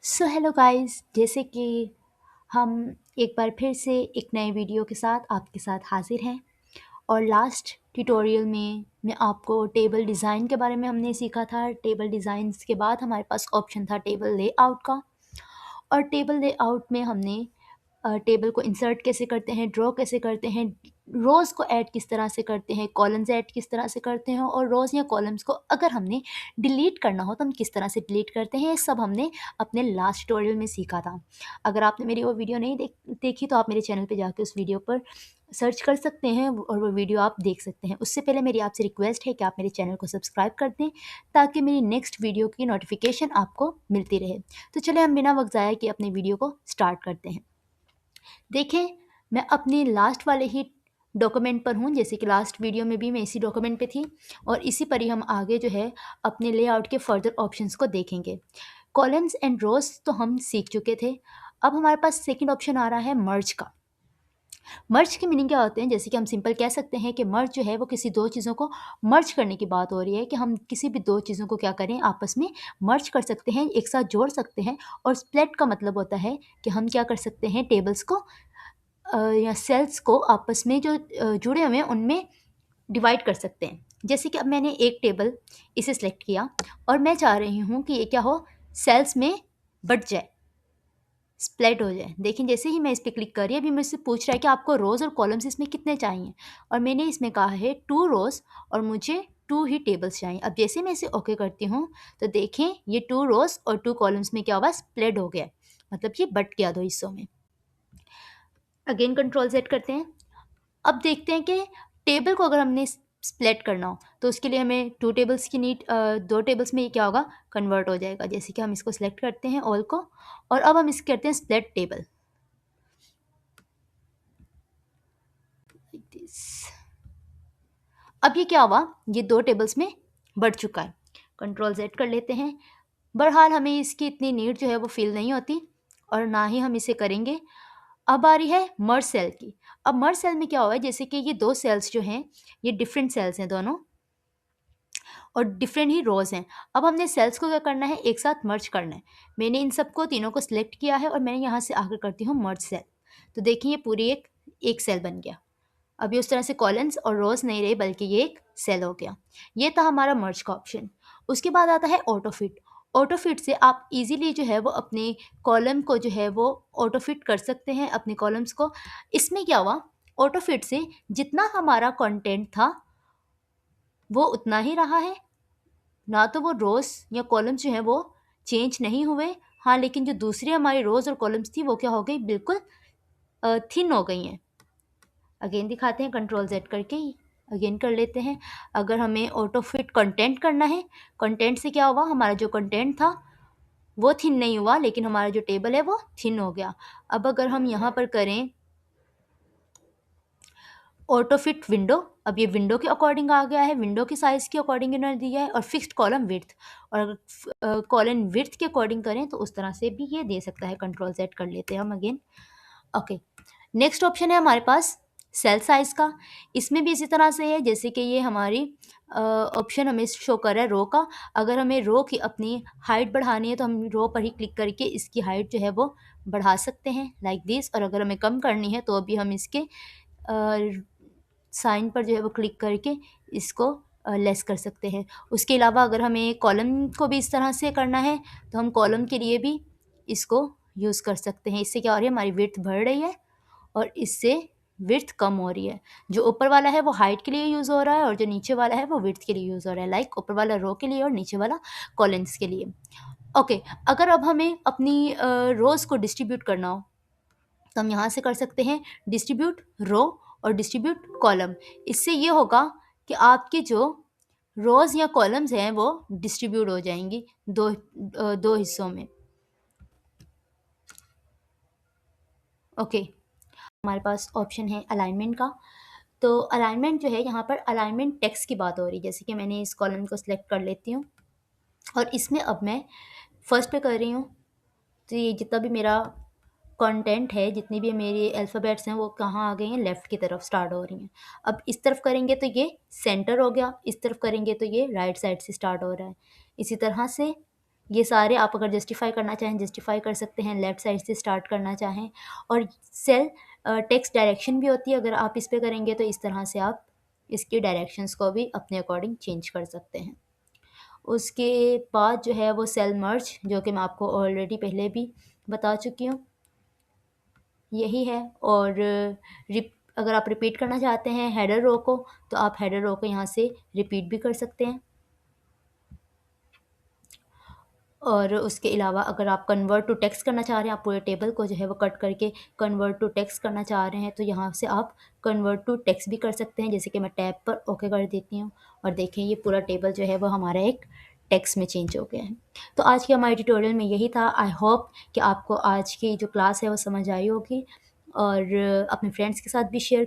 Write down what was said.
So hello guys, जैसे कि हम एक बार फिर से एक नए वीडियो के साथ आपके साथ हाजिर हैं। और लास्ट ट्यूटोरियल में मैं आपको टेबल डिज़ाइन के बारे में हमने सीखा था। टेबल डिज़ाइंस के बाद हमारे पास ऑप्शन था टेबल लेआउट का। और टेबल लेआउट में हमने टेबल को इंसर्ट कैसे करते हैं, ड्रॉ कैसे करते हैं, रोज़ को ऐड किस तरह से करते हैं, कॉलम्स ऐड किस तरह से करते हैं, और रोज़ या कॉलम्स को अगर हमने डिलीट करना हो तो हम किस तरह से डिलीट करते हैं, ये सब हमने अपने लास्ट ट्यूटोरियल में सीखा था। अगर आपने मेरी वो वीडियो नहीं देखी तो आप मेरे चैनल पे जाके उस वीडियो पर सर्च कर सकते हैं और वो वीडियो आप देख सकते हैं। उससे पहले मेरी आपसे रिक्वेस्ट है कि आप मेरे चैनल को सब्सक्राइब कर दें ताकि मेरी नेक्स्ट वीडियो की नोटिफिकेशन आपको मिलती रहे। तो चलिए हम बिना वक्त ज़ाया किए अपने वीडियो को स्टार्ट करते हैं। देखें, मैं अपने लास्ट वाले ही डॉक्यूमेंट पर हूँ, जैसे कि लास्ट वीडियो में भी मैं इसी डॉक्यूमेंट पे थी और इसी पर ही हम आगे जो है अपने लेआउट के फर्दर ऑप्शंस को देखेंगे। कॉलम्स एंड रोज तो हम सीख चुके थे। अब हमारे पास सेकंड ऑप्शन आ रहा है मर्ज का। मर्ज के मीनिंग क्या होते हैं? जैसे कि हम सिंपल कह सकते हैं कि मर्ज जो है वो किसी दो चीज़ों को मर्ज करने की बात हो रही है, कि हम किसी भी दो चीज़ों को क्या करें, आपस में मर्ज कर सकते हैं, एक साथ जोड़ सकते हैं। और स्प्लिट का मतलब होता है कि हम क्या कर सकते हैं, टेबल्स को या सेल्स को आपस में जो जुड़े हुए हैं उनमें डिवाइड कर सकते हैं। जैसे कि अब मैंने एक टेबल इसे सेलेक्ट किया और मैं चाह रही हूँ कि ये क्या हो, सेल्स में बट जाए, स्प्लिट हो जाए। देखिए, जैसे ही मैं इस पे क्लिक कर रही है, अभी मुझसे पूछ रहा है कि आपको रोज़ और कॉलम्स इसमें कितने चाहिए, और मैंने इसमें कहा है 2 रोज़ और मुझे 2 ही टेबल्स चाहिए। अब जैसे मैं इसे ओके करती हूँ तो देखें ये 2 रोज़ और 2 कॉलम्स में क्या हुआ, स्प्लिट हो गया, मतलब ये बट गया दो हिस्सों में। अगेन कंट्रोल सेट करते हैं। अब देखते हैं कि टेबल को अगर हमने स्प्लिट करना हो तो उसके लिए हमें 2 टेबल्स की नीड, 2 टेबल्स में ये क्या होगा, कन्वर्ट हो जाएगा। जैसे कि हम इसको सेलेक्ट करते हैं ऑल को, और अब हम इसको करते हैं स्प्लिट टेबल, अब ये क्या हुआ, ये 2 टेबल्स में बढ़ चुका है। कंट्रोल जेड कर लेते हैं। बहरहाल हमें इसकी इतनी नीड जो है वो फील नहीं होती और ना ही हम इसे करेंगे। अब आ रही है मर्ज सेल की। अब मर्ज सेल में क्या हुआ है, जैसे कि ये 2 सेल्स जो हैं ये डिफरेंट सेल्स हैं दोनों, और डिफरेंट ही रोज़ हैं। अब हमने सेल्स को क्या करना है, एक साथ मर्ज करना है। मैंने इन सबको तीनों को सिलेक्ट किया है और मैंने यहाँ से आकर करती हूँ मर्ज सेल। तो देखिए ये पूरी एक सेल बन गया। अब ये उस तरह से कॉलम्स और रोज़ नहीं रहे बल्कि ये एक सेल हो गया। ये था हमारा मर्ज का ऑप्शन। उसके बाद आता है ऑटो फिट। ऑटो फिट से आप इजीली जो है वो अपने कॉलम को जो है वो ऑटो फिट कर सकते हैं, अपने कॉलम्स को। इसमें क्या हुआ, ऑटो फिट से जितना हमारा कंटेंट था वो उतना ही रहा है, ना तो वो रोज़ या कॉलम्स जो हैं वो चेंज नहीं हुए। हाँ, लेकिन जो दूसरी हमारी रोज़ और कॉलम्स थी वो क्या हो गई, बिल्कुल थिन हो गई हैं। अगेन दिखाते हैं कंट्रोल जेड करके ही, अगेन कर लेते हैं। अगर हमें ऑटो फिट कंटेंट करना है, कंटेंट से क्या हुआ, हमारा जो कंटेंट था वो थिन नहीं हुआ लेकिन हमारा जो टेबल है वो थिन हो गया। अब अगर हम यहाँ पर करें ऑटो फिट विंडो, अब ये विंडो के अकॉर्डिंग आ गया है, विंडो के साइज़ के अकॉर्डिंग इन्होंने दिया है। और फिक्स्ड कॉलम विड्थ, और अगर कॉलम विड्थ के अकॉर्डिंग करें तो उस तरह से भी ये दे सकता है। कंट्रोल सेट कर लेते हैं हम अगेन। ओके, नेक्स्ट ऑप्शन है हमारे पास सेल साइज़ का। इसमें भी इसी तरह से है जैसे कि ये हमारी ऑप्शन हमें शो कर रहा है रो का। अगर हमें रो की अपनी हाइट बढ़ानी है तो हम रो पर ही क्लिक करके इसकी हाइट जो है वो बढ़ा सकते हैं लाइक दिस। और अगर हमें कम करनी है तो अभी हम इसके साइन पर जो है वो क्लिक करके इसको लेस कर सकते हैं। उसके अलावा अगर हमें कॉलम को भी इस तरह से करना है तो हम कॉलम के लिए भी इसको यूज़ कर सकते हैं। इससे क्या हो रही है, हमारी विड्थ बढ़ रही है और इससे विड्थ कम हो रही है। जो ऊपर वाला है वो हाइट के लिए यूज़ हो रहा है और जो नीचे वाला है वो विड्थ के लिए यूज़ हो रहा है, लाइक ऊपर वाला रो के लिए और नीचे वाला कॉलम्स के लिए। ओके, अगर अब हमें अपनी रोज़ को डिस्ट्रीब्यूट करना हो तो हम यहाँ से कर सकते हैं डिस्ट्रीब्यूट रो और डिस्ट्रीब्यूट कॉलम। इससे ये होगा कि आपके जो रोज़ या कॉलम्स हैं वो डिस्ट्रीब्यूट हो जाएंगी दो हिस्सों में। ओके, हमारे पास ऑप्शन है अलाइनमेंट का। तो अलाइनमेंट जो है, यहाँ पर अलाइनमेंट टेक्स्ट की बात हो रही है। जैसे कि मैंने इस कॉलम को सिलेक्ट कर लेती हूँ और इसमें अब मैं फर्स्ट पे कर रही हूँ। तो ये जितना भी मेरा कंटेंट है, जितनी भी मेरी अल्फ़ाबेट्स हैं वो कहाँ आ गई हैं, लेफ़्ट की तरफ स्टार्ट हो रही हैं। अब इस तरफ करेंगे तो ये सेंटर हो गया, इस तरफ करेंगे तो ये राइट साइड से स्टार्ट हो रहा है। इसी तरह से ये सारे आप अगर जस्टिफ़ाई करना चाहें जस्टिफ़ाई कर सकते हैं, लेफ़्ट साइड से स्टार्ट करना चाहें। और सेल टेक्स्ट डायरेक्शन भी होती है, अगर आप इस पे करेंगे तो इस तरह से आप इसकी डायरेक्शंस को भी अपने अकॉर्डिंग चेंज कर सकते हैं। उसके बाद जो है वो सेल मर्ज, जो कि मैं आपको ऑलरेडी पहले भी बता चुकी हूँ, यही है। और अगर आप रिपीट करना चाहते हैं हेडर रो को, तो आप हेडर रो को यहाँ से रिपीट भी कर सकते हैं। और उसके अलावा अगर आप कन्वर्ट टू टेक्स्ट करना चाह रहे हैं, आप पूरे टेबल को जो है वो कट करके कन्वर्ट टू टेक्स्ट करना चाह रहे हैं, तो यहाँ से आप कन्वर्ट टू टेक्स्ट भी कर सकते हैं। जैसे कि मैं टैब पर ओके कर देती हूँ और देखें ये पूरा टेबल जो है वो हमारा एक टेक्स्ट में चेंज हो गया है। तो आज के हमारे ट्यूटोरियल में यही था। आई होप कि आपको आज की जो क्लास है वो समझ आई होगी, और अपने फ्रेंड्स के साथ भी शेयर